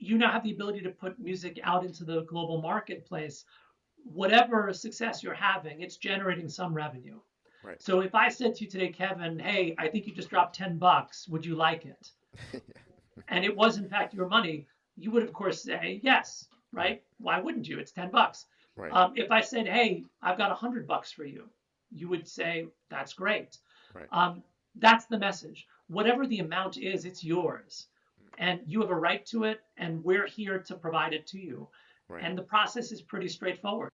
you now have the ability to put music out into the global marketplace. Whatever success you're having, it's generating some revenue. Right. So if I said to you today, Kevin, hey, I think you just dropped $10, would you like it? And it was in fact your money, you would of course say yes, Right. right? Why wouldn't you? It's $10. Right. If I said, hey, I've got $100 for you, you would say that's great. Right. Um, that's the message. Whatever the amount is, it's yours, and you have a right to it, and we're here to provide it to you. Right. And the process is pretty straightforward.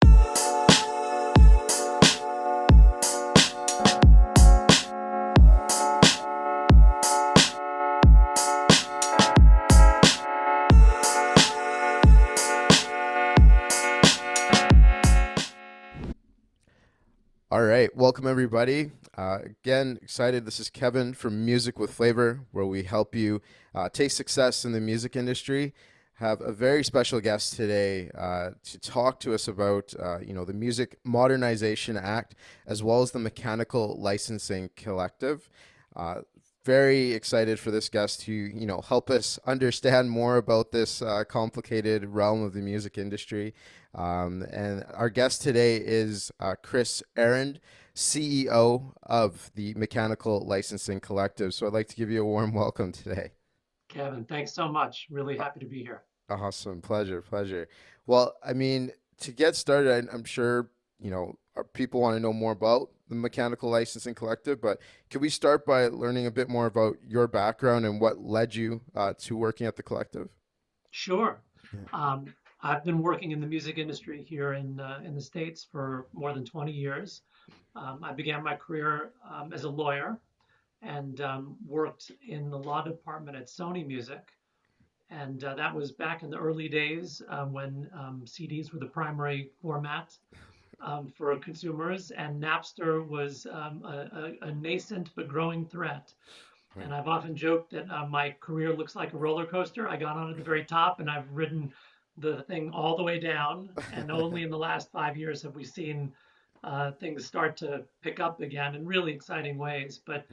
All right. Welcome, everybody. Again, excited. This is Kevin from Music with Flavor, where we help you taste success in the music industry. Have a very special guest today to talk to us about, the Music Modernization Act, as well as the Mechanical Licensing Collective. Uh, very excited for this guest to, help us understand more about this complicated realm of the music industry. And our guest today is Kris Ahrend, CEO of the Mechanical Licensing Collective. So I'd like to give you a warm welcome today. Kevin, thanks so much. Really happy to be here. Awesome. Pleasure. Pleasure. Well, I mean, to get started, I'm sure, our people want to know more about the Mechanical Licensing Collective, but could we start by learning a bit more about your background and what led you to working at the collective? Sure. Yeah. Um, I've been working in the music industry here in the States for more than 20 years. I began my career as a lawyer and worked in the law department at Sony Music. And that was back in the early days when CDs were the primary format for consumers, and Napster was a nascent but growing threat. Right. And I've often joked that my career looks like a roller coaster. I got on at the very top and I've ridden the thing all the way down. And only in the last 5 years have we seen things start to pick up again in really exciting ways. But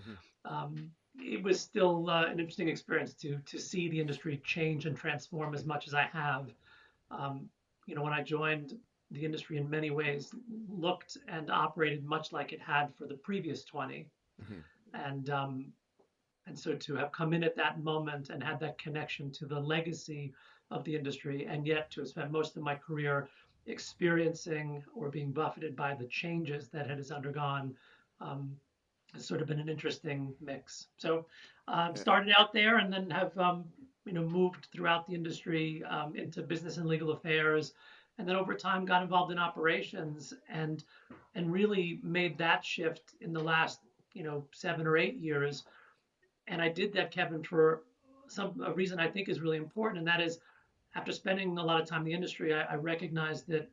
Mhm. it was still an interesting experience to see the industry change and transform as much as I have. Um, when I joined, the industry in many ways looked and operated much like it had for the previous 20. Mhm. And and so to have come in at that moment and had that connection to the legacy of the industry, and yet to have spent most of my career experiencing or being buffeted by the changes that it has undergone, um, has sort of been an interesting mix. So Yeah. started out there and then have moved throughout the industry into business and legal affairs, and then over time got involved in operations and really made that shift in the last 7 or 8 years. And I did that, Kevin, for a reason I think is really important, and that is after spending a lot of time in the industry, I recognized that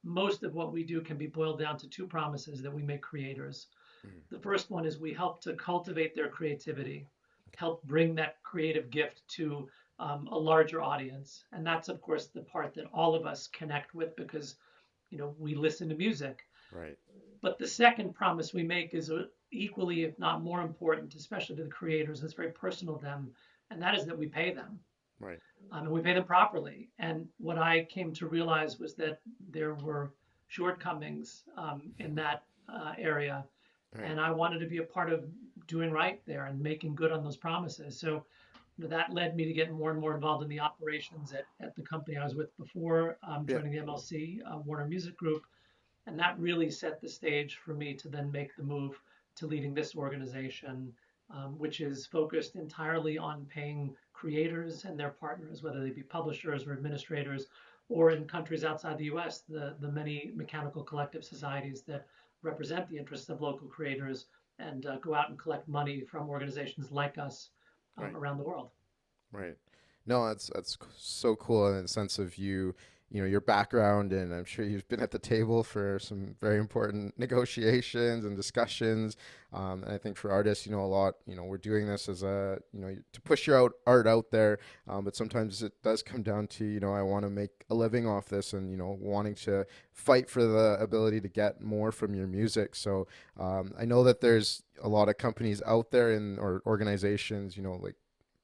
most of what we do can be boiled down to two promises that we make creators. Mhm. The first one is we help to cultivate their creativity, help bring that creative gift to a larger audience, and that's of course the part that all of us connect with because we listen to music. Right. But the second promise we make is equally, if not more important, especially to the creators. It's very personal to them, and that is that we pay them, Right. and we pay them properly. And what I came to realize was that there were shortcomings in that area, Right. and I wanted to be a part of doing right there and making good on those promises. So that led me to get more and more involved in the operations at the company I was with before Yeah. joining the MLC, Warner Music Group, and that really set the stage for me to then make the move to leading this organization, which is focused entirely on paying creators and their partners, whether they be publishers or administrators, or in countries outside the US, the many mechanical collective societies that represent the interests of local creators and go out and collect money from organizations like us Right. around the world. Right. No, so cool in the sense of your background, and I'm sure you've been at the table for some very important negotiations and discussions. And I think for artists, a lot, we're doing this as to push your art out there. But sometimes it does come down to, I want to make a living off this and, wanting to fight for the ability to get more from your music. So I know that there's a lot of companies out there or organizations, like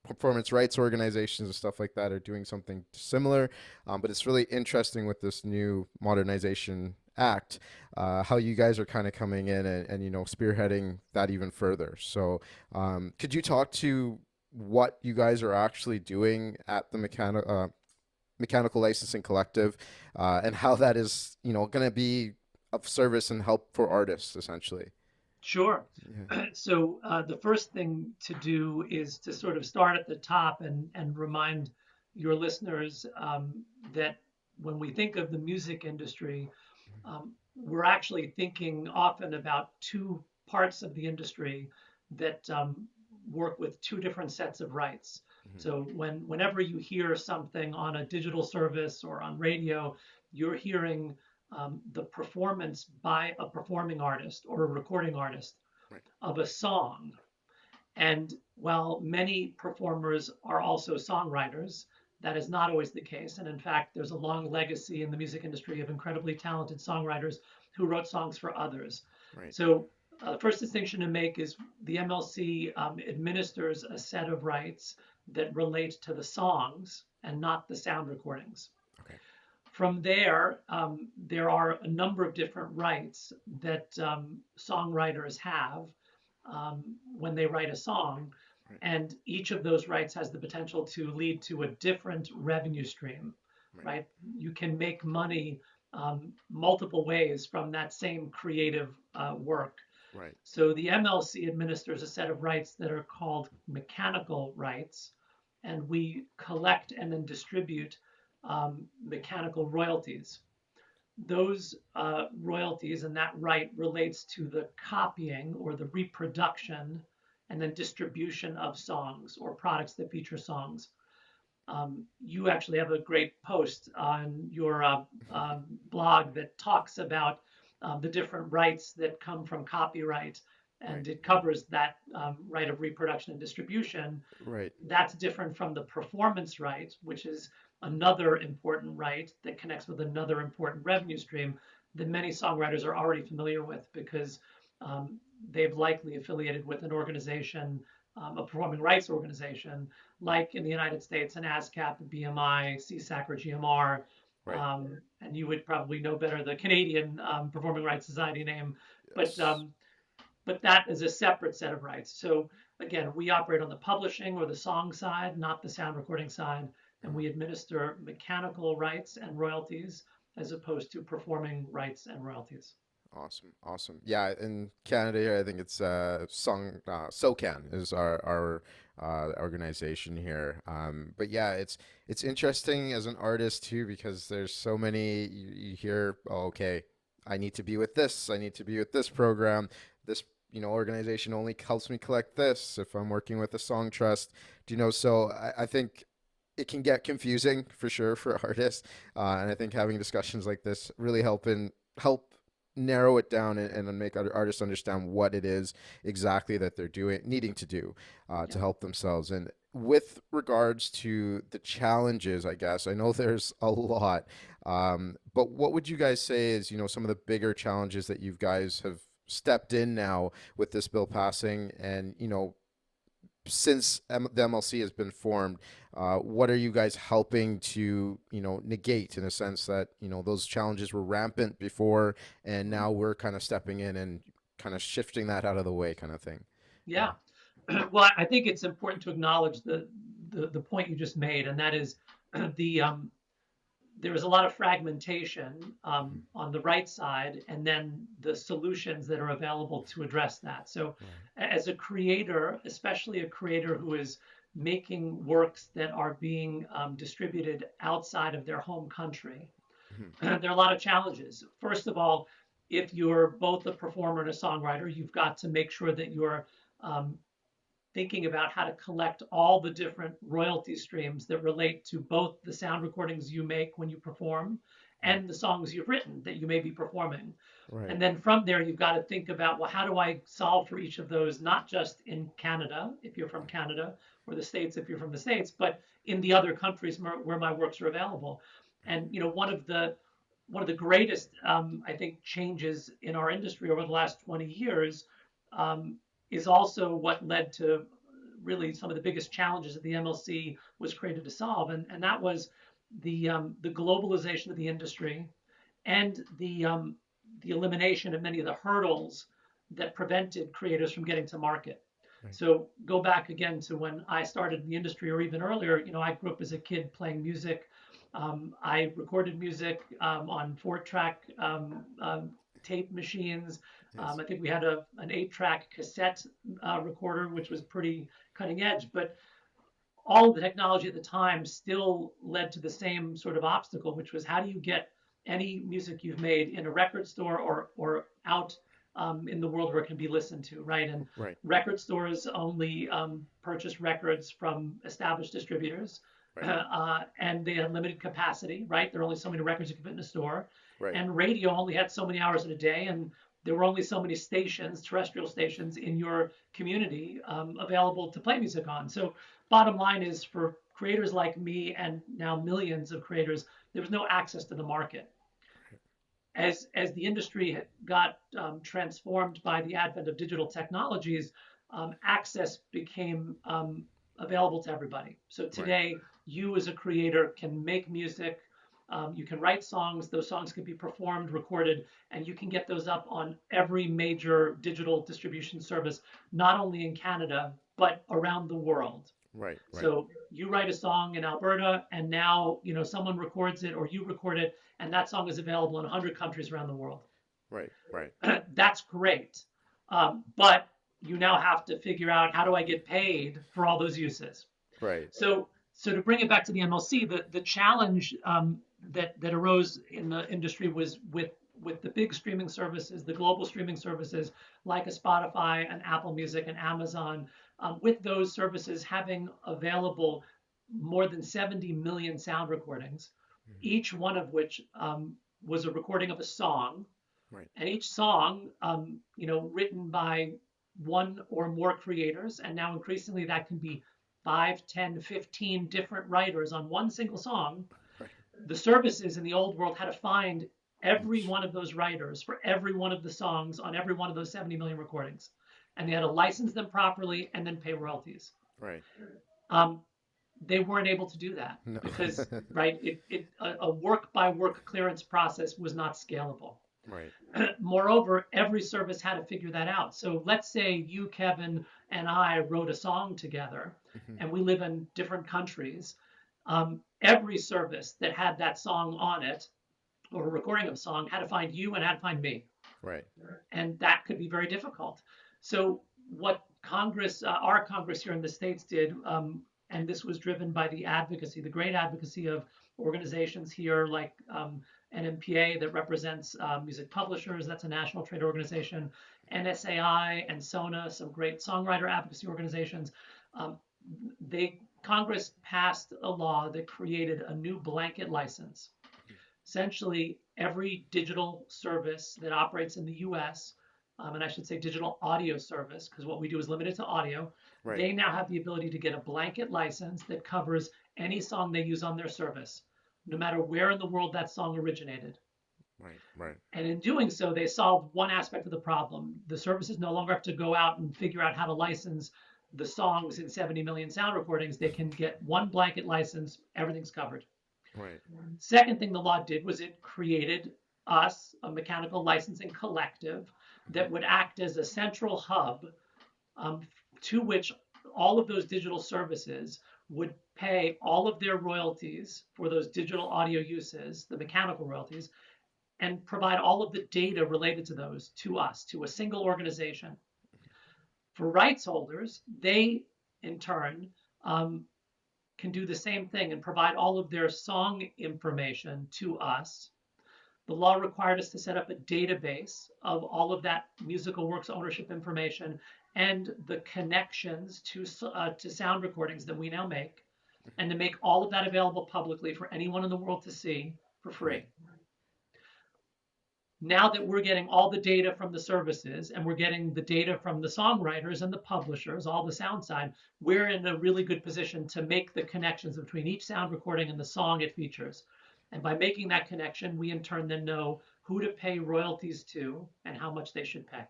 performance rights organizations and stuff like that are doing something similar. But it's really interesting with this new modernization act, how you guys are kind of coming in and spearheading that even further. So could you talk to what you guys are actually doing at the Mechanical Licensing Collective, and how that is, going to be of service and help for artists, essentially? Sure. Yeah. So the first thing to do is to sort of start at the top and remind your listeners that when we think of the music industry, we're actually thinking often about two parts of the industry that work with two different sets of rights. Mhm. So whenever you hear something on a digital service or on radio, you're hearing the performance by a performing artist or a recording artist Right. of a song. And while many performers are also songwriters, that is not always the case. And in fact, there's a long legacy in the music industry of incredibly talented songwriters who wrote songs for others. Right. So, the first distinction to make is the MLC administers a set of rights that relate to the songs and not the sound recordings. Okay. From there, there are a number of different rights that songwriters have when they write a song, Right. and each of those rights has the potential to lead to a different revenue stream, Right. right? You can make money multiple ways from that same creative work. Right. So the MLC administers a set of rights that are called mechanical rights, and we collect and then distribute mechanical royalties. Those royalties and that right relates to the copying or the reproduction and then distribution of songs or products that feature songs. You actually have a great post on your blog that talks about the different rights that come from copyright, Right. and it covers that right of reproduction and distribution. Right. That's different from the performance right, which is another important right that connects with another important revenue stream that many songwriters are already familiar with because um, they've likely affiliated with an organization, a performing rights organization, Right. like in the United States, an ASCAP, BMI, CSAC, or GMR. Right. And you would probably know better the Canadian Performing Rights Society name, but Yes. but that is a separate set of rights. So again, we operate on the publishing or the song side, not the sound recording side, and Mhm. we administer mechanical rights and royalties as opposed to performing rights and royalties. Awesome, awesome. Yeah, in Canada here, I think it's SOCAN is our organization here. But yeah, it's interesting as an artist too because there's so many you hear. Oh, okay, I need to be with this. I need to be with this program. This organization only helps me collect this if I'm working with a song trust. Do you know? So I think it can get confusing for sure for artists, and I think having discussions like this really help narrow it down and make other artists understand what it is exactly that they're doing needing to do to Yeah. help themselves. And with regards to the challenges, I guess I know there's a lot, but what would you guys say is some of the bigger challenges that you guys have stepped in now with this bill passing, and since the MLC has been formed, what are you guys helping to, negate in a sense that, those challenges were rampant before and Mhm. now we're kind of stepping in and kind of shifting that out of the way kind of thing? Yeah. Yeah. Well, I think it's important to acknowledge the point you just made, and that is the there is a lot of fragmentation Mhm. on the right side, and then the solutions that are available to address that. So, Right. as a creator, especially a creator who is making works that are being distributed outside of their home country, Mhm. there are a lot of challenges. First of all, if you're both a performer and a songwriter, you've got to make sure that you're um, thinking about how to collect all the different royalty streams that relate to both the sound recordings you make when you perform Right. and the songs you've written that you may be performing. Right. And then from there, you've got to think about, well, how do I solve for each of those, not just in Canada, if you're from Canada, or the States, if you're from the States, but in the other countries where my works are available. And, one of the greatest, I think, changes in our industry over the last 20 years um, is also what led to really some of the biggest challenges that the MLC was created to solve, and that was the globalization of the industry and the elimination of many of the hurdles that prevented creators from getting to market. Right. So go back again to when I started in the industry, or even earlier. I grew up as a kid playing music. I recorded music on 4-track tape machines. Yes. I think we had an 8-track cassette recorder, which was pretty cutting edge. But all of the technology at the time still led to the same sort of obstacle, which was how do you get any music you've made in a record store or out in the world where it can be listened to, right? And Right. record stores only purchase records from established distributors, Right. and they had limited capacity, right? There are only so many records you can fit in a store, Right. and radio only had so many hours in a day, and there were only so many stations, terrestrial stations, in your community available to play music on. So bottom line is, for creators like me and now millions of creators, there was no access to the market. As the industry got transformed by the advent of digital technologies, access became available to everybody. So Right. today, you as a creator can make music, you can write songs, those songs can be performed, recorded, and you can get those up on every major digital distribution service, not only in Canada, but around the world. Right. Right. So you write a song in Alberta, and now someone records it, or you record it, and that song is available in 100 countries around the world. Right. Right. That's great, but you now have to figure out, how do I get paid for all those uses? Right. So to bring it back to the MLC, the challenge that arose in the industry was with the big streaming services, the global streaming services like a Spotify and Apple Music and Amazon, with those services having available more than 70 million sound recordings, each one of which was a recording of a song, Right. and each song, written by one or more creators, and now increasingly that can be 5, 10, 15 different writers on one single song. Right. The services in the old world had to find every Each. one of those writers for every one of the songs on every one of those 70 million recordings. And they had to license them properly and then pay royalties. Right. Um, they weren't able to do that No. because, right, a work by work clearance process was not scalable. Right. Moreover, every service had to figure that out. So let's say you, Kevin, and I wrote a song together, Mhm. and we live in different countries. Every service that had that song on it, or a recording of a song, had to find you and had to find me. Right. And that could be very difficult. So what Congress, our Congress here in the States did, and this was driven by the advocacy, the great advocacy of organizations here like NMPA, that represents music publishers, that's a national trade organization, NSAI and SONA, some great songwriter advocacy organizations. Um, Congress passed a law that created a new blanket license. Essentially, every digital service that operates in the US, and I should say digital audio service, because what we do is limited to audio, Right. they now have the ability to get a blanket license that covers any song they use on their service, no matter where in the world that song originated. Right. Right. And in doing so, they solved one aspect of the problem. The services no longer have to go out and figure out how to license the songs in 70 million sound recordings. They can get one blanket license, everything's covered. Right. Second thing the law did was it created us, a mechanical licensing collective, that would act as a central hub, to which all of those digital services would pay all of their royalties for those digital audio uses, the mechanical royalties, and provide all of the data related to those to us, to a single organization. For rights holders, they in turn can do the same thing and provide all of their song information to us. The law required us to set up a database of all of that musical works ownership information and the connections to sound recordings that we now make, and to make all of that available publicly for anyone in the world to see for free. Right. Now that we're getting all the data from the services, and we're getting the data from the songwriters and the publishers, all the sound side, we're in a really good position to make the connections between each sound recording and the song it features. And by making that connection, we in turn then know who to pay royalties to and how much they should pay.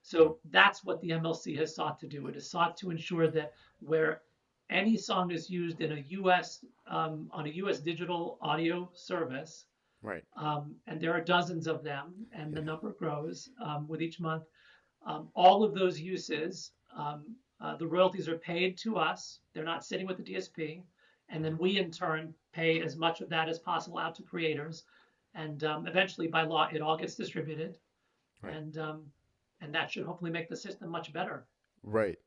So that's what the MLC has sought to do. It has sought to ensure that where any song is used in a U.S. On a U.S. digital audio service, Right. and there are dozens of them, and the Yeah. number grows with each month. All of those uses, the royalties are paid to us. They're not sitting with the DSP, and then we in turn pay as much of that as possible out to creators, and eventually, by law, it all gets distributed, Right. and um, and that should hopefully make the system much better. Right.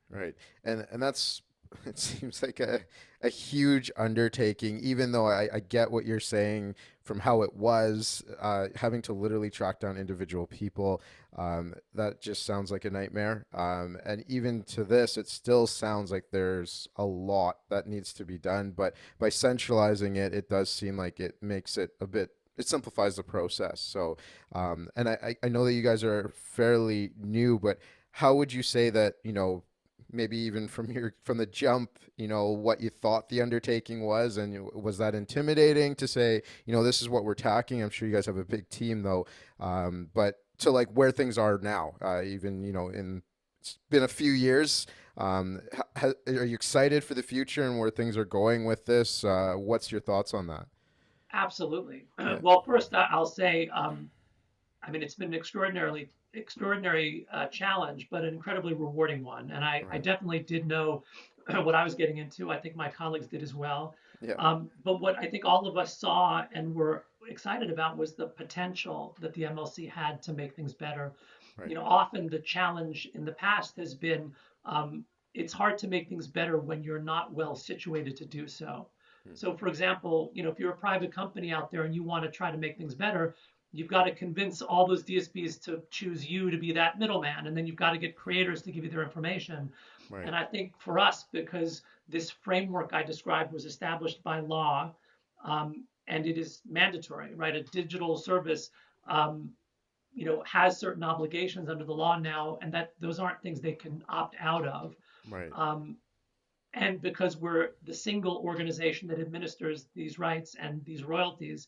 Right. And that's it seems like a huge undertaking, even though I get what you're saying from how it was, having to literally track down individual people. That just sounds like a nightmare. And even to this, it still sounds like there's a lot that needs to be done. But by centralizing it, it does seem like it makes it a bit, it simplifies the process. So, and I know that you guys are fairly new, but how would you say that, maybe even from the jump, what you thought the undertaking was, and was that intimidating to say, this is what we're tackling? I'm sure you guys have a big team though, but to like where things are now, even in it's been a few years. Are you excited for the future and where things are going with this? What's your thoughts on that? Absolutely. Yeah. Well, first I'll say, I mean, it's been an extraordinary challenge, but an incredibly rewarding one. And I Right. definitely did know what I was getting into. I think my colleagues did as well. Yeah. But what I think all of us saw and were excited about was the potential that the MLC had to make things better. Right. Often the challenge in the past has been it's hard to make things better when you're not well situated to do so. Mm. So, for example, if you're a private company out there and you want to try to make things better, you've got to convince all those DSPs to choose you to be that middleman, and then you've got to get creators to give you their information. Right. And I think for us, because this framework I described was established by law, and it is mandatory, right? A digital service, um, has certain obligations under the law now, and that those aren't things they can opt out of. Right. Um, and because we're the single organization that administers these rights and these royalties,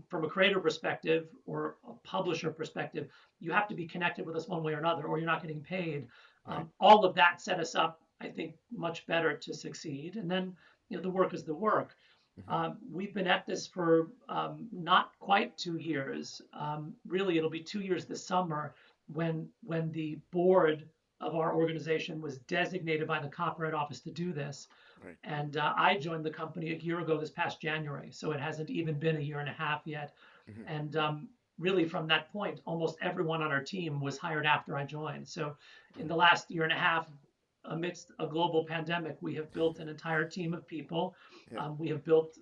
from a creator perspective or a publisher perspective, you have to be connected with us one way or another, or you're not getting paid. Right. All of that set us up, I think, much better to succeed. And then, the work is the work. Hmm. We've been at this for not quite 2 years. Really, it'll be 2 years this summer when the board of our organization was designated by the Copyright Office to do this. Right. And I joined the company a year ago this past January, so it hasn't even been a year and a half yet. Hmm. And really, from that point, almost everyone on our team was hired after I joined. So in Right. the last year and a half, amidst a global pandemic, we have built an entire team of people. Yeah. We have built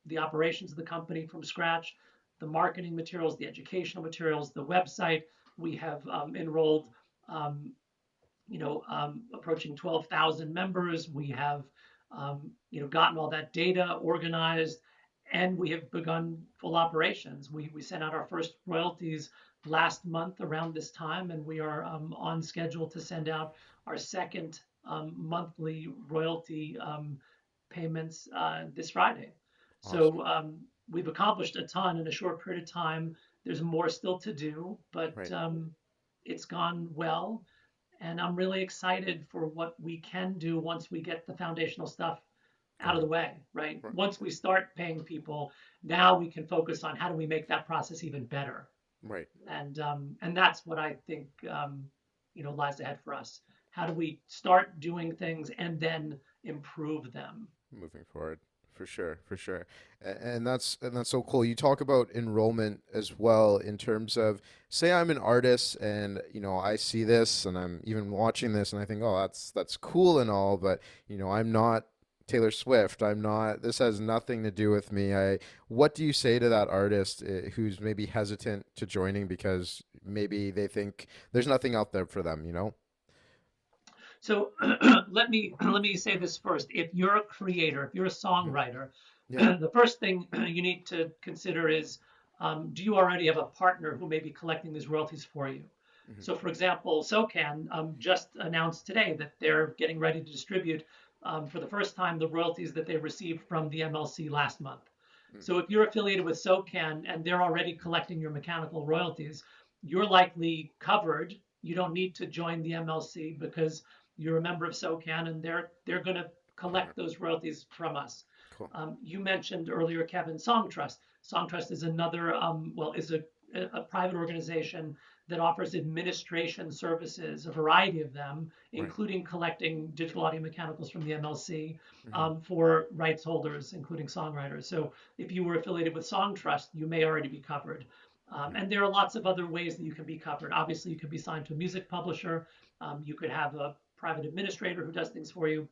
the operations of the company from scratch, the marketing materials, the educational materials, the website. We have enrolled um, approaching 12,000 members. We have, gotten all that data organized, and we have begun full operations. We sent out our first royalties last month around this time, and we are on schedule to send out our second monthly royalty payments this Friday. Awesome. So we've accomplished a ton in a short period of time. There's more still to do, but Right. it's gone well, and I'm really excited for what we can do once we get the foundational stuff out of Going. the way, right? Right. Once we start paying people, now we can focus on how do we make that process even better, Right. and that's what I think lies ahead for us. How do we start doing things and then improve them? Moving forward, for sure, for sure. And that's so cool. You talk about enrollment as well in terms of, say I'm an artist and I see this and I'm even watching this and I think, oh, that's cool and all, but I'm not Taylor Swift. I'm not. This has nothing to do with me. What do you say to that artist who's maybe hesitant to joining because maybe they think there's nothing out there for them, you know? So let me say this first. If you're a creator, if you're a Mhm. songwriter, Yeah. the first thing you need to consider is, do you already have a partner who may be collecting these royalties for you? Hmm. So, for example, SOCAN just announced today that they're getting ready to distribute for the first time the royalties that they received from the MLC last month. So, if you're affiliated with SOCAN and they're already collecting your mechanical royalties, you're likely covered You don't need to join the MLC because you're a member of SOCAN, and they're going to Uh-huh. collect those royalties from us. Cool. You mentioned earlier, Kevin, Song Trust. Song Trust is another, well, is a private organization that offers administration services, a variety of them, Right. including collecting digital audio mechanicals from the MLC Hmm. for rights holders, including songwriters. So if you were affiliated with Song Trust, you may already be covered. Right. And there are lots of other ways that you can be covered. Obviously, you could be signed to a music publisher. You could have a private administrator who does things for you.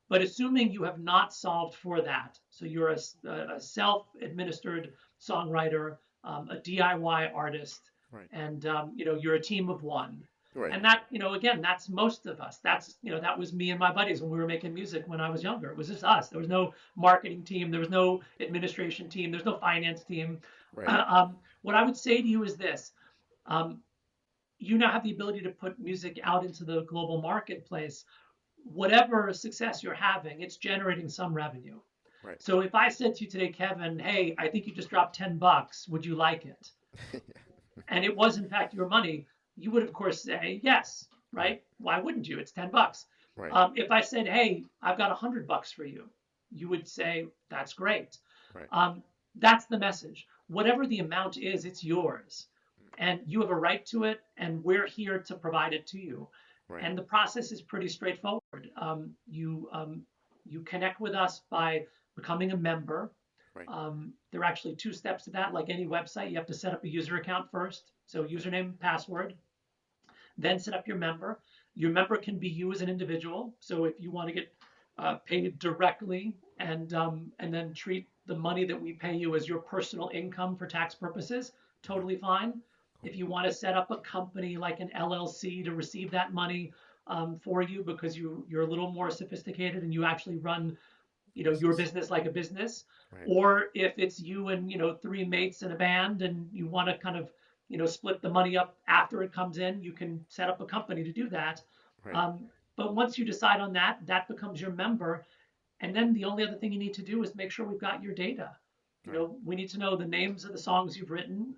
But assuming you have not solved for that, so you're a self-administered songwriter, a DIY artist, Right. and you're a team of one. Right. And that, again, that's most of us. That was me and my buddies when we were making music when I was younger. It was just us. There was no marketing team. There was no administration team. There's no finance team. Right. What I would say to you is this: um, you now have the ability to put music out into the global marketplace. Whatever success you're having, it's generating some revenue. Right. So if I said to you today, Kevin, hey, I think you just dropped $10, would you like it? And it was in fact your money, you would of course say yes, Right. right? Why wouldn't you? It's $10. Right. If I said, hey, I've got $100 for you, you would say that's great. Right. Um, that's the message. Whatever the amount is, it's yours, and you have a right to it, and we're here to provide it to you. Right. And the process is pretty straightforward. You connect with us by becoming a member. Right. There are actually two steps to that. Like any website, you have to set up a user account first. So username, password, then set up your member. Your member can be you as an individual. So if you want to get paid directly and then treat the money that we pay you as your personal income for tax purposes, Uh-huh. totally fine. Cool. If you want to set up a company like an LLC to receive that money for you because you're a little more sophisticated and you actually run your Business. business like a business, Right. or if it's you and three mates in a band and you want to kind of split the money up after it comes in, you can set up a company to do that. Right. um, but once you decide on that, that becomes your member, and then the only other thing you need to do is make sure we've got your data. Right. We need to know the names of the songs you've written,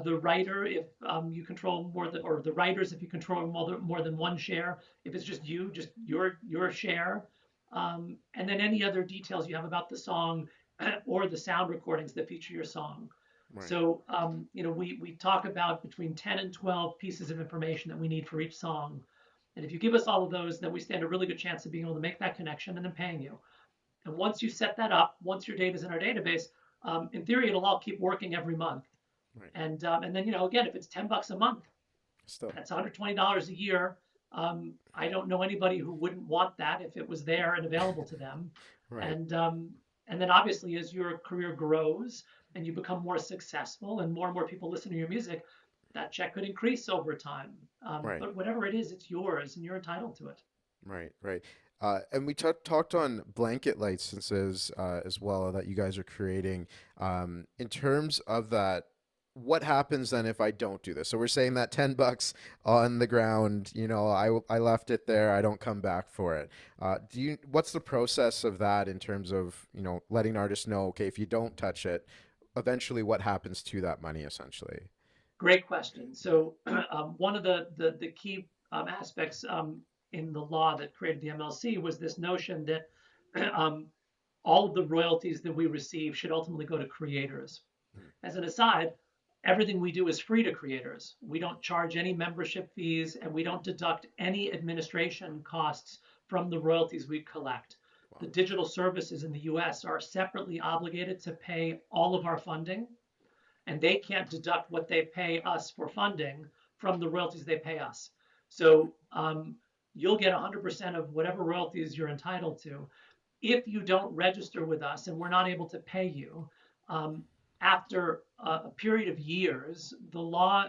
the writer if you control more than, or the writers if you control more than one share. If it's just you, just your share, and then any other details you have about the song or the sound recordings that feature your song. Right. So we talk about between 10 and 12 pieces of information that we need for each song. And if you give us all of those, then we stand a really good chance of being able to make that connection and then paying you. And once you set that up, once your data is in our database, in theory, it'll all keep working every month. Right. And then again, if it's $10 a month, Still. that's $120 a year. I don't know anybody who wouldn't want that if it was there and available to them. Right. And then obviously, as your career grows and you become more successful and more people listen to your music, that check could increase over time. Right. But whatever it is, it's yours and you're entitled to it. Right. Right. And we talked on blanket licenses as well that you guys are creating. In terms of that, what happens then if I don't do this? So we're saying that $10 on the ground, I left it there. I don't come back for it. What's the process of that in terms of, letting artists know, okay, if you don't touch it, eventually what happens to that money essentially? Great question. So one of the key aspects in the law that created the MLC was this notion that um, all of the royalties that we receive should ultimately go to creators. Mm. As an aside, everything we do is free to creators. We don't charge any membership fees and we don't deduct any administration costs from the royalties we collect. The Wow. digital services in the US are separately obligated to pay all of our funding, and they can't deduct what they pay us for funding from the royalties they pay us. So you'll get 100% of whatever royalties you're entitled to. If you don't register with us and we're not able to pay you, um, after a period of years, the law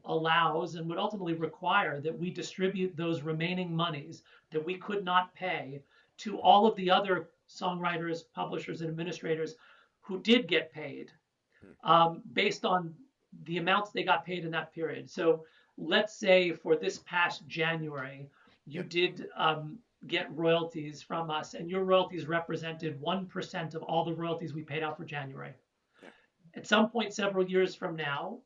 allows and would ultimately require that we distribute those remaining monies that we could not pay to all of the other songwriters, publishers, and administrators who did get paid Mm. based on the amounts they got paid in that period. So let's say for this past January, you Yeah. did get royalties from us, and your royalties represented 1% of all the royalties we paid out for January. Yeah. At some point, several years from now,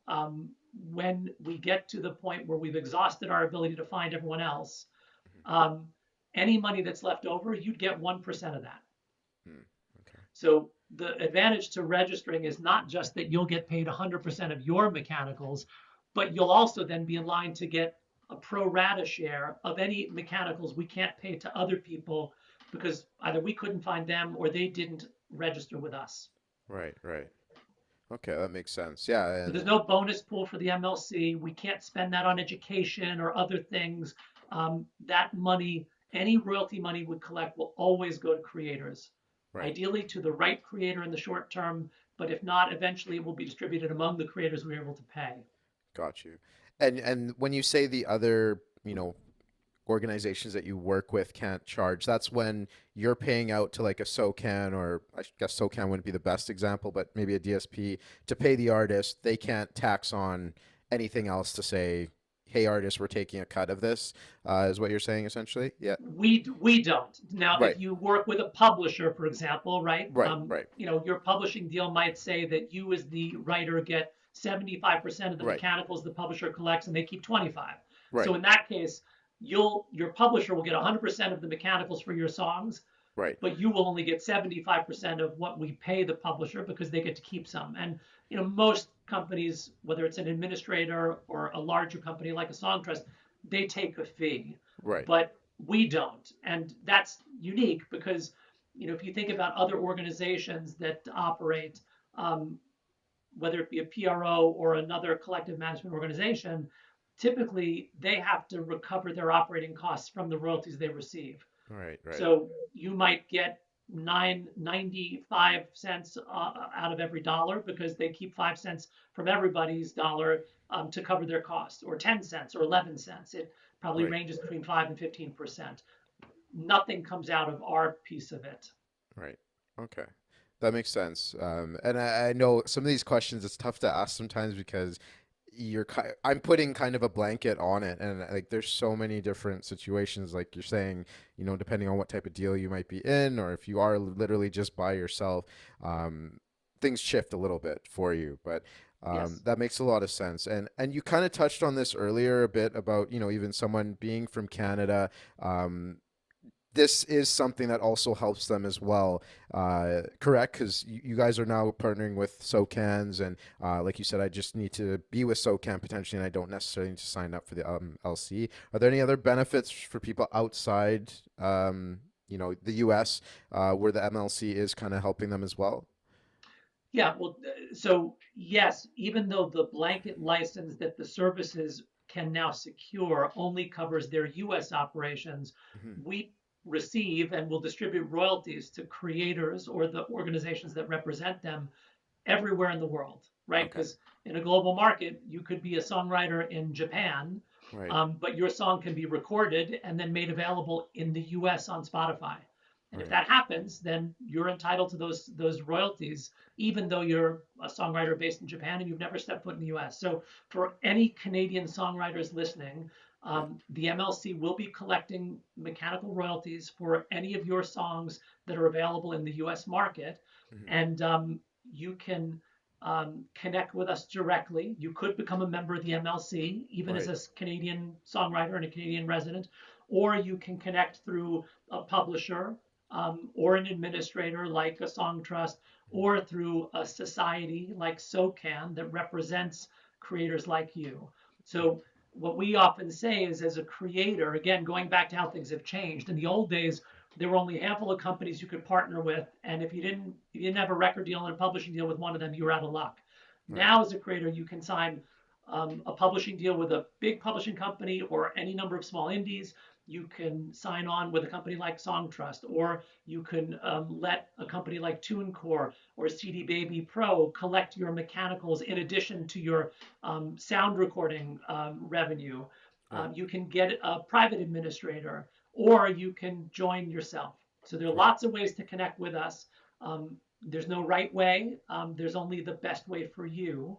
when we get to the point where we've exhausted our ability to find everyone else, um, any money that's left over, you'd get 1% of that. Hmm. Okay. So the advantage to registering is not just that you'll get paid 100% of your mechanicals, but you'll also then be in line to get a pro rata share of any mechanicals we can't pay to other people because either we couldn't find them or they didn't register with us. Right, right. Okay, that makes sense. Yeah, So there's and no bonus pool for the MLC. We can't spend that on education or other things. That money, any royalty money we collect, will always go to creators. right, Ideally to the right creator in the short term, but if not, eventually it will be distributed among the creators we're able to pay. got you. And when you say the other, organizations that you work with can't charge, that's when you're paying out to like a SOCAN, or I guess SOCAN wouldn't be the best example, but maybe a DSP to pay the artist. They can't tax on anything else to say, hey, artist, we're taking a cut of this, is what you're saying essentially? Yeah. We don't. Now, Right, if you work with a publisher, for example, right? right, right, Your publishing deal might say that you, as the writer, get 75% of the right, mechanicals the publisher collects, and they keep 25. right, So in that case, your publisher will get 100% of the mechanicals for your songs, right, but you will only get 75% of what we pay the publisher because they get to keep some. And most companies, whether it's an administrator or a larger company like a song trust, they take a fee, right, but we don't. And that's unique because if you think about other organizations that operate, um, whether it be a PRO or another collective management organization, typically they have to recover their operating costs from the royalties they receive. right, right, So you might get 95 cents out of every dollar because they keep 5 cents from everybody's dollar to cover their costs, or 10 cents or 11 cents. It probably right, ranges between 5 and 15%. Nothing comes out of our piece of it. right. Okay. That makes sense. And I know some of these questions it's tough to ask sometimes because I'm putting kind of a blanket on it, and like there's so many different situations, like you're saying, depending on what type of deal you might be in, or if you are literally just by yourself, um, things shift a little bit for you. But Yes. that makes a lot of sense. And you kind of touched on this earlier a bit about, even someone being from Canada. This is something that also helps them as well. Correct? Because you guys are now partnering with SOCANs, and like you said, I just need to be with SOCAN potentially, and I don't necessarily need to sign up for the LC. Are there any other benefits for people outside, the U.S., where the MLC is kind of helping them as well? Yeah, well, so yes, even though the blanket license that the services can now secure only covers their US operations, Hmm. we receive and will distribute royalties to creators or the organizations that represent them everywhere in the world, right? Okay. Because in a global market, you could be a songwriter in Japan, Right. but your song can be recorded and then made available in the US on Spotify. And if Right. that happens, then you're entitled to those royalties, even though you're a songwriter based in Japan and you've never stepped foot in the U.S. So for any Canadian songwriters listening, Right. the MLC will be collecting mechanical royalties for any of your songs that are available in the U.S. market, Hmm. and you can connect with us directly. You could become a member of the MLC, even as Right. a Canadian songwriter and a Canadian resident, or you can connect through a publisher or an administrator like a song trust, or through a society like SOCAN that represents creators like you. So what we often say is, as a creator, again, going back to how things have changed. In the old days, there were only a handful of companies you could partner with, and if you didn't have a record deal and a publishing deal with one of them, you were out of luck. Right. Now, as a creator, you can sign a publishing deal with a big publishing company or any number of small indies. You can sign on with a company like Songtrust, or you can let a company like TuneCore or CD Baby Pro collect your mechanicals in addition to your sound recording revenue. Right. You can get a private administrator, or you can join yourself. So there are Right. lots of ways to connect with us. There's no right way. There's only the best way for you.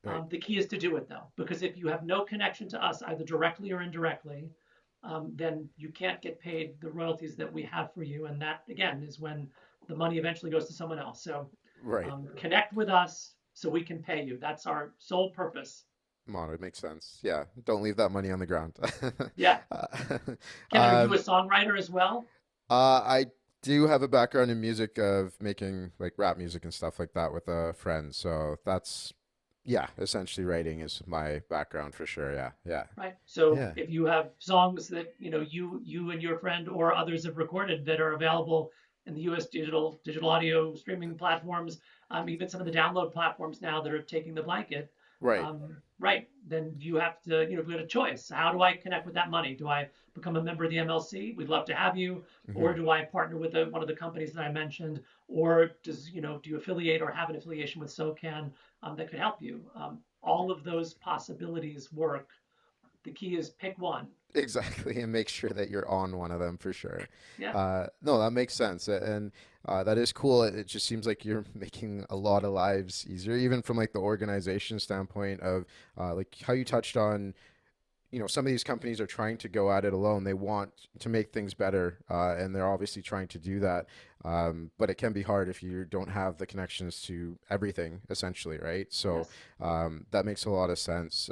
Right. The key is to do it though, because if you have no connection to us, either directly or indirectly, then you can't get paid the royalties that we have for you. And that, again, is when the money eventually goes to someone else. So Right. connect with us. so we can pay you. That's our sole purpose. Come on, it makes sense. Yeah, don't leave that money on the ground. Yeah. Uh, Kevin, are you a um, songwriter as well? I do have a background in music of making like rap music and stuff like that with a friend. So that's, yeah, essentially writing is my background for sure. Yeah, yeah, Right. So yeah. if you have songs that you and your friend or others have recorded that are available in the U.S. digital audio streaming platforms, even some of the download platforms now that are taking the blanket, Right. right? Then you have to we've got a choice. How do I connect with that money? Do I become a member of the MLC? We'd love to have you, Hmm. or do I partner with one of the companies that I mentioned, or do you affiliate or have an affiliation with SOCAN that could help you? All of those possibilities work. The key is pick one. Exactly, and make sure that you're on one of them for sure. Yeah. No, that makes sense, and that is cool. It just seems like you're making a lot of lives easier, even from like the organization standpoint of like how you touched on. Some of these companies are trying to go at it alone. They want to make things better, and they're obviously trying to do that. But it can be hard if you don't have the connections to everything, essentially, right? So Yes. that makes a lot of sense.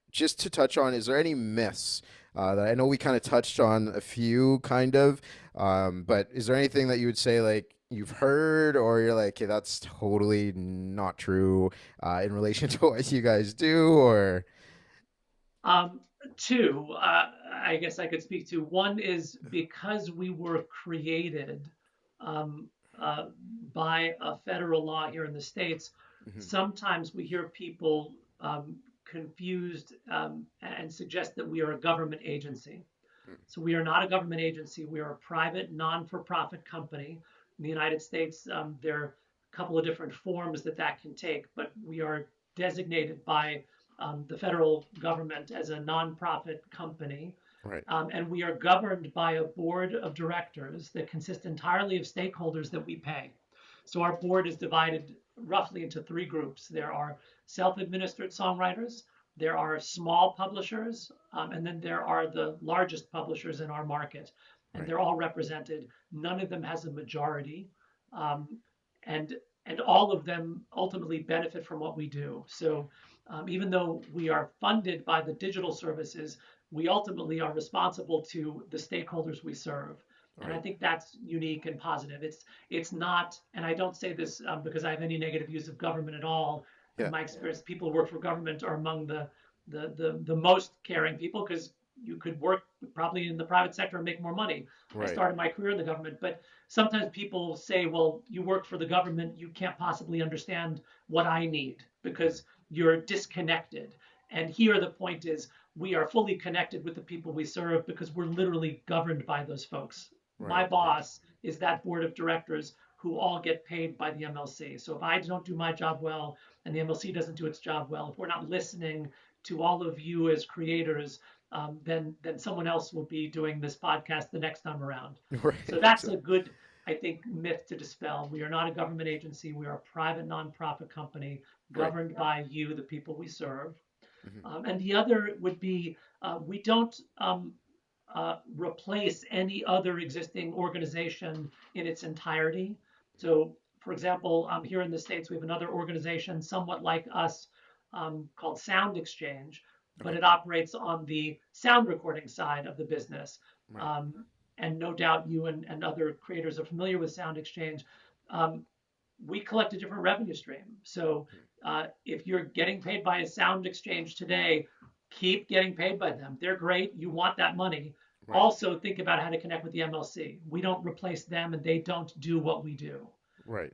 Just to touch on, is there any myths that I know we kind of touched on a few, kind of, but is there anything that you would say like you've heard or you're like, hey, that's totally not true in relation to what you guys do, or Um, Two, I guess I could speak to. One is because we were created um, uh, by a federal law here in the States, Mhm. sometimes we hear people confused and suggest that we are a government agency. So we are not a government agency. We are a private, non-for-profit company. In the United States, there are a couple of different forms that can take, but we are designated by the federal government as a nonprofit company. Right, And we are governed by a board of directors that consist entirely of stakeholders that we pay. So our board is divided roughly into three groups. There are self-administered songwriters, there are small publishers, and then there are the largest publishers in our market, and right, they're all represented. None of them has a majority, um, and and all of them ultimately benefit from what we do. So even though we are funded by the digital services, we ultimately are responsible to the stakeholders we serve. And I right. think that's unique and positive. It's not, and I don't say this because I have any negative views of government at all. In Yeah, my experience, people who work for government are among the most caring people because you could work probably in the private sector and make more money. I right, started my career in the government, but sometimes people say, well, you work for the government, you can't possibly understand what I need because you're disconnected. And here the point is we are fully connected with the people we serve because we're literally governed by those folks. right, My right, boss is that board of directors who all get paid by the MLC. So if I don't do my job well and the MLC doesn't do its job well, if we're not listening to all of you as creators, then someone else will be doing this podcast the next time around. So right. that's a Exactly. good, I think, myth to dispel. We are not a government agency. We are a private nonprofit company Right. governed by you, the people we serve. Hmm. And the other would be we don't replace any other existing organization in its entirety. So, for example, here in the States, we have another organization somewhat like us called Sound Exchange, but Okay. it operates on the sound recording side of the business. Right. Um, and no doubt you and other creators are familiar with Sound Exchange. Um, we collect a different revenue stream. So if you're getting paid by a sound exchange today, keep getting paid by them. They're great. You want that money. Right. Also, think about how to connect with the MLC. We don't replace them and they don't do what we do. Right.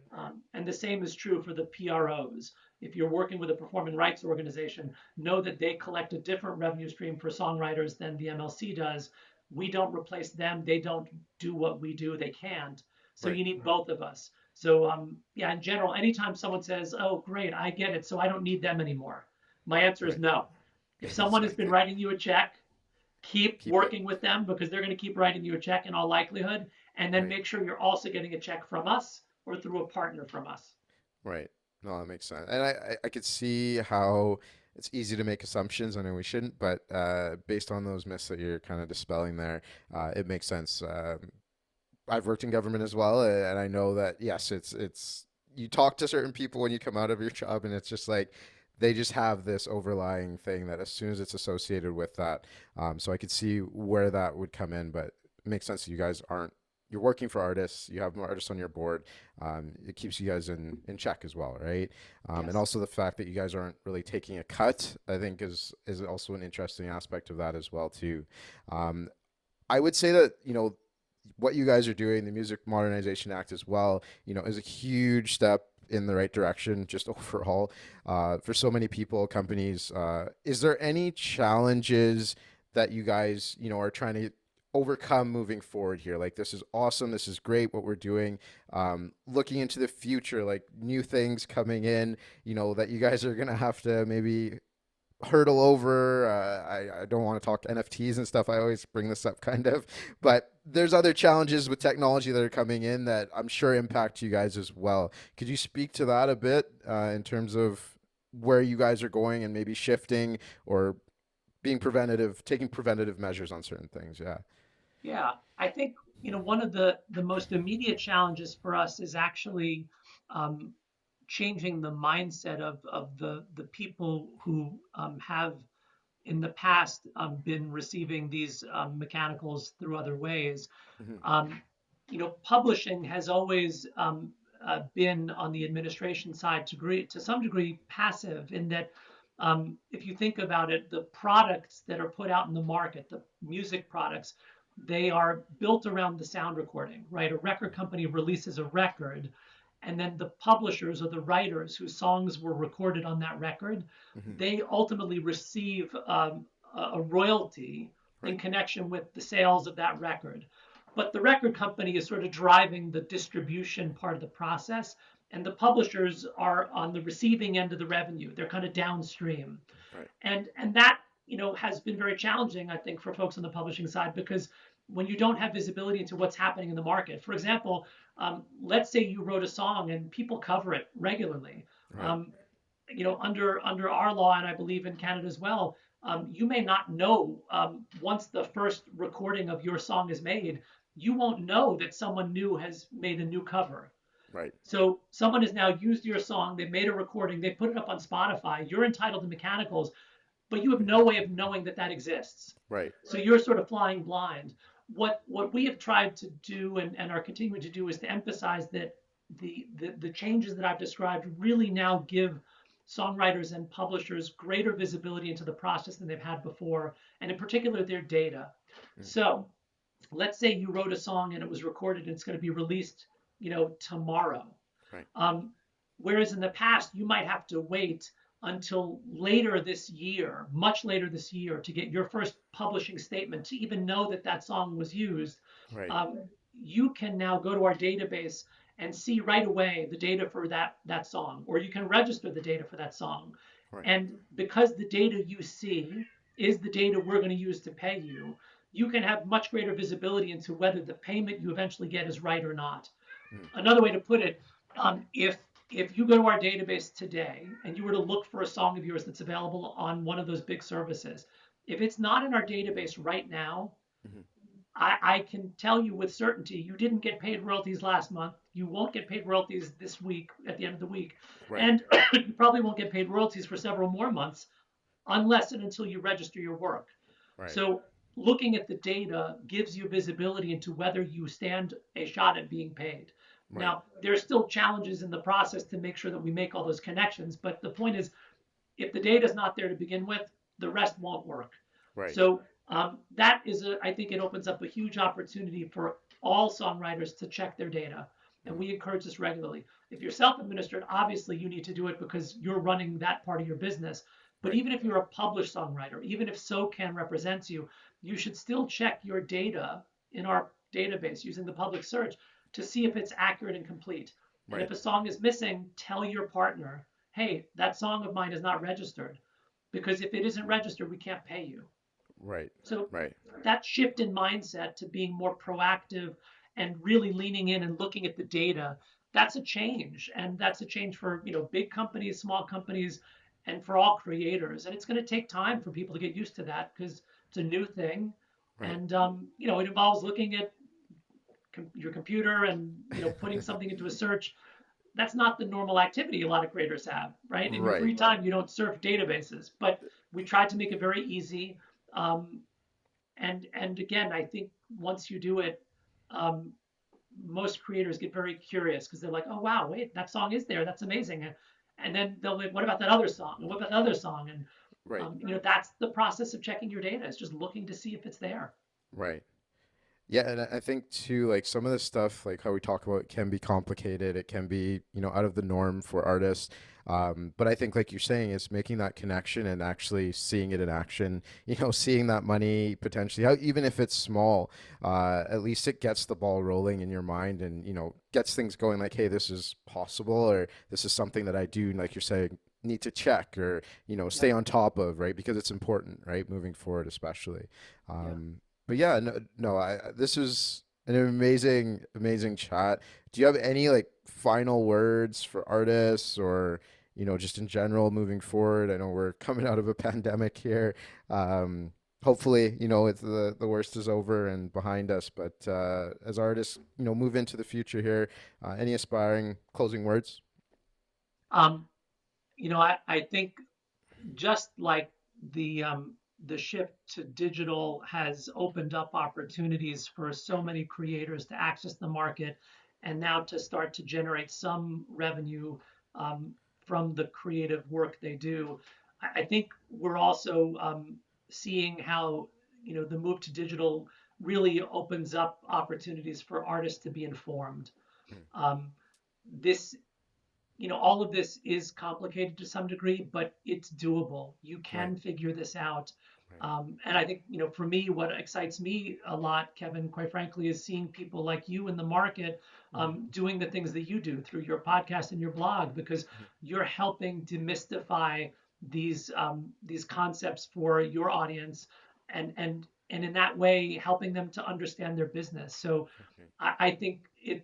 And the same is true for the PROs. If you're working with a performing rights organization, know that they collect a different revenue stream for songwriters than the MLC does. We don't replace them. They don't do what we do. They can't. So Right. you need both of us. So yeah, in general, anytime someone says, "Oh, great, I get it, so I don't need them anymore," my answer is Right. no. If someone has been Exactly. writing you a check, keep Keep it. working with them because they're going to keep writing you a check in all likelihood, and then Right. make sure you're also getting a check from us or through a partner from us. Right. No, that makes sense. And I could see how it's easy to make assumptions. I know we shouldn't, but based on those myths that you're kind of dispelling there, it makes sense. I've worked in government as well, and I know that yes, it's you talk to certain people when you come out of your job, and it's just like they just have this overlying thing that as soon as it's associated with that, so I could see where that would come in, but it makes sense that you guys aren't. You're working for artists. You have more artists on your board. It keeps you guys in check as well, right? And Yes. also the fact that you guys aren't really taking a cut, I think, is also an interesting aspect of that as well too. Um, I would say that, what you guys are doing, the Music Modernization Act as well, is a huge step in the right direction, just overall, for so many people, companies. Is there any challenges that you guys, are trying to overcome moving forward here? Like, this is awesome. This is great what we're doing. Looking into the future, like new things coming in, that you guys are going to have to maybe hurdle over. I don't want to talk NFTs and stuff. I always bring this up kind of, but there's other challenges with technology that are coming in that I'm sure impact you guys as well. Could you speak to that a bit in terms of where you guys are going and maybe shifting or being preventative, taking preventative measures on certain things? Yeah. Yeah, I think, one of the most immediate challenges for us is actually um, changing the mindset of the people who have in the past been receiving these mechanicals through other ways. Hmm. Um, Publishing has always been on the administration side to some degree passive in that if you think about it, the products that are put out in the market, the music products, they are built around the sound recording, right? A record company releases a record, and then the publishers or the writers whose songs were recorded on that record, Hmm. they ultimately receive a royalty in Right. connection with the sales of that record. But the record company is sort of driving the distribution part of the process, and the publishers are on the receiving end of the revenue. They're kind of downstream, Right. and that has been very challenging, I think, for folks on the publishing side because when you don't have visibility into what's happening in the market. For example, let's say you wrote a song and people cover it regularly. Right. Um, under our law, and I believe in Canada as well, you may not know once the first recording of your song is made, you won't know that someone new has made a new cover. Right. So someone has now used your song, they've made a recording, they put it up on Spotify, you're entitled to mechanicals, but you have no way of knowing that that exists. Right. So you're sort of flying blind. What we have tried to do and are continuing to do is to emphasize that the changes that I've described really now give songwriters and publishers greater visibility into the process than they've had before, and in particular their data. Mm. So let's say you wrote a song and it was recorded and it's going to be released, tomorrow. Right. Um, Whereas in the past, you might have to wait until later this year, much later this year, to get your first publishing statement to even know that that song was used. Right. Um, you can now go to our database and see right away the data for that song, or you can register the data for that song. Right. And because the data you see is the data we're going to use to pay you, you can have much greater visibility into whether the payment you eventually get is right or not. Mm. Another way to put it, if you go to our database today and you were to look for a song of yours that's available on one of those big services, if it's not in our database right now, Hmm. I can tell you with certainty you didn't get paid royalties last month. You won't get paid royalties this week at the end of the week. Right. And you probably won't get paid royalties for several more months unless and until you register your work. Right. So looking at the data gives you visibility into whether you stand a shot at being paid. Right. Now, there are still challenges in the process to make sure that we make all those connections, but the point is, if the data is not there to begin with, the rest won't work. Right. So that is, I think it opens up a huge opportunity for all songwriters to check their data. And Mm. we encourage this regularly. If you're self-administered, obviously you need to do it because you're running that part of your business. But Right. even if you're a published songwriter, even if SOCAN represents you, you should still check your data in our database using the public search to see if it's accurate and complete. And Right. if a song is missing, tell your partner, hey, that song of mine is not registered. Because if it isn't registered, we can't pay you. Right. So Right. that shift in mindset to being more proactive and really leaning in and looking at the data, that's a change. And that's a change for, big companies, small companies, and for all creators. And it's going to take time for people to get used to that because it's a new thing. Right. And, it involves looking at your computer and, putting something into a search. that's not the normal activity a lot of creators have, right? In your Right. free time, you don't surf databases, but we tried to make it very easy. Um, and again, I think once you do it, um, most creators get very curious because they're like, oh wow, wait, that song is there, that's amazing, and then they'll like, what about that other song, and what about the other song, and Right. that's the process of checking your data. It's just looking to see if it's there. Right. Yeah, and I think too, like some of this stuff, like how we talk about, can be complicated. It can be, out of the norm for artists. But I think, like you're saying, is making that connection and actually seeing it in action. Seeing that money potentially, even if it's small, at least it gets the ball rolling in your mind, and gets things going. Like, hey, this is possible, or this is something that I do. Like you're saying, need to check, or Yep. stay on top of, right? Because it's important, right, moving forward, especially. Yeah. But yeah, no, no, this was an amazing, amazing chat. Do you have any like final words for artists, or just in general moving forward? I know we're coming out of a pandemic here. Um, Hopefully, it's the worst is over and behind us. But as artists, move into the future here, any aspiring closing words? um, I think just like the shift to digital has opened up opportunities for so many creators to access the market and now to start to generate some revenue um, from the creative work they do. I think we're also seeing how the move to digital really opens up opportunities for artists to be informed. Mm. Um, this all of this is complicated to some degree, but it's doable. You Right, can figure this out. right. And I think, for me, what excites me a lot, Kevin, quite frankly, is seeing people like you in the market Hmm. doing the things that you do through your podcast and your blog, because you're helping demystify these concepts for your audience, and in that way helping them to understand their business. So Okay. I think it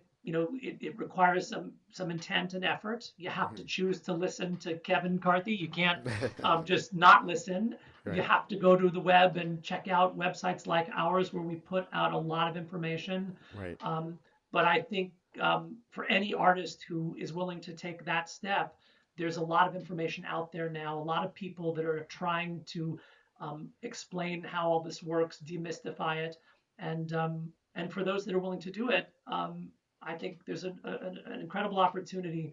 requires some intent and effort. You have to Mhm. choose to listen to Kevin McCarthy. You can't just not listen. You Right, have to go to the web and check out websites like ours where we put out a lot of information. right, Um, but I think for any artist who is willing to take that step, there's a lot of information out there now. A lot of people that are trying to explain how all this works, demystify it, and for those that are willing to do it, I think there's an incredible opportunity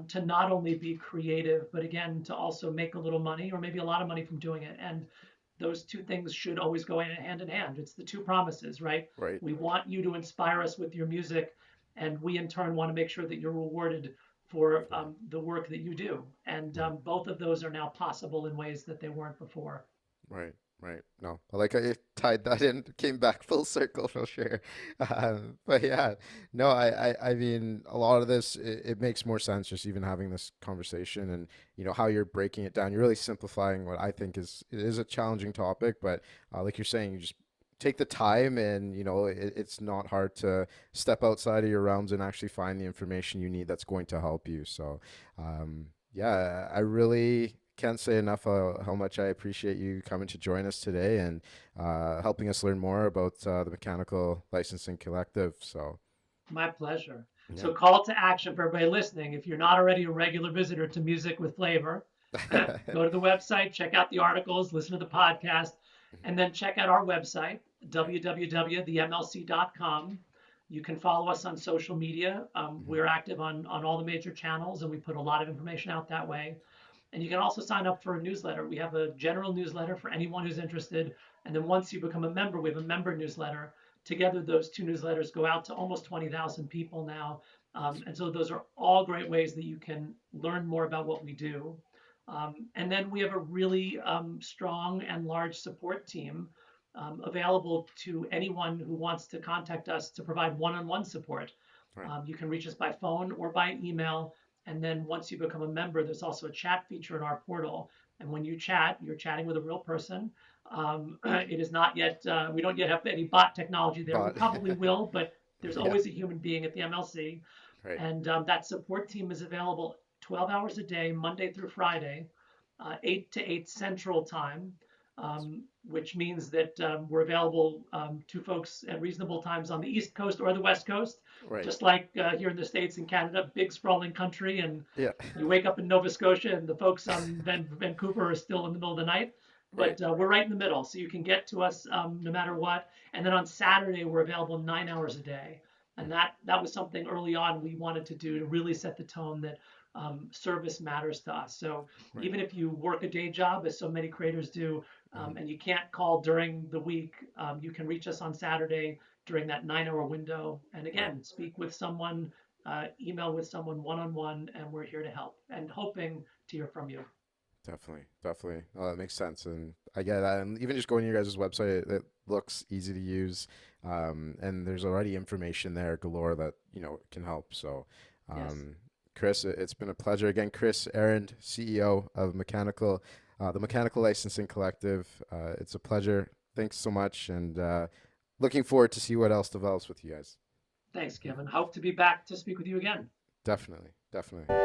to not only be creative, but again, to also make a little money or maybe a lot of money from doing it. And those two things should always go hand in hand. It's the two promises, right? right, We want you to inspire us with your music, and we in turn want to make sure that you're rewarded for for it. the work that you do. And Right. both of those are now possible in ways that they weren't before. Right, right. No, I like how you tied that in, came back full circle for sure. But yeah, no, I mean, a lot of this, it makes more sense just even having this conversation, and how you're breaking it down. You're really simplifying what I think is a challenging topic, but like you're saying, you just take the time, and it's not hard to step outside of your realms and actually find the information you need that's going to help you. So, yeah, I really can't say enough how much I appreciate you coming to join us today, and helping us learn more about the Mechanical Licensing Collective. So, My pleasure. yeah. So, call to action for everybody listening. If you're not already a regular visitor to Music with Flavor, go to the website, check out the articles, listen to the podcast, and then check out our website, Right. www.themlc.com. You can follow us on social media. Mhm. We're active on all the major channels, and we put a lot of information out that way. And you can also sign up for a newsletter. We have a general newsletter for anyone who's interested. And then once you become a member, we have a member newsletter. Together, those two newsletters go out to almost 20,000 people now. Awesome. And so those are all great ways that you can learn more about what we do. And then we have a really strong and large support team available to anyone who wants to contact us to provide one-on-one support. Right. You can reach us by phone or by email. And then once you become a member, there's also a chat feature in our portal. And when you chat, you're chatting with a real person. It is not yet, we don't yet have any bot technology there. We But probably will, but there's yeah. always a human being at the MLC. Right. And that support team is available 12 hours a day, Monday through Friday, 8 to 8 Central Time. which means that we're available to folks at reasonable times on the East Coast or the West Coast, Right. just like here in the States and Canada, big sprawling country. And Yeah. you wake up in Nova Scotia and the folks on Vancouver are still in the middle of the night. Right. But we're right in the middle, so you can get to us no matter what. And then on Saturday, we're available 9 hours a day. And that was something early on we wanted to do to really set the tone that service matters to us. So Right. even if you work a day job, as so many creators do, Mhm. and you can't call during the week, you can reach us on Saturday during that 9 hour window. And Right. again, speak with someone, email with someone one on one, and we're here to help and hoping to hear from you. Definitely, definitely. Oh, that makes sense, and I get that. And even just going to your guys' website, it looks easy to use, and there's already information there galore that can help. So, Yes. um, Kris, it's been a pleasure again. Kris Ahrend, CEO of the Mechanical Licensing Collective. It's a pleasure. Thanks so much, and looking forward to see what else develops with you guys. Thanks, Kevin. Hope to be back to speak with you again. Definitely, definitely.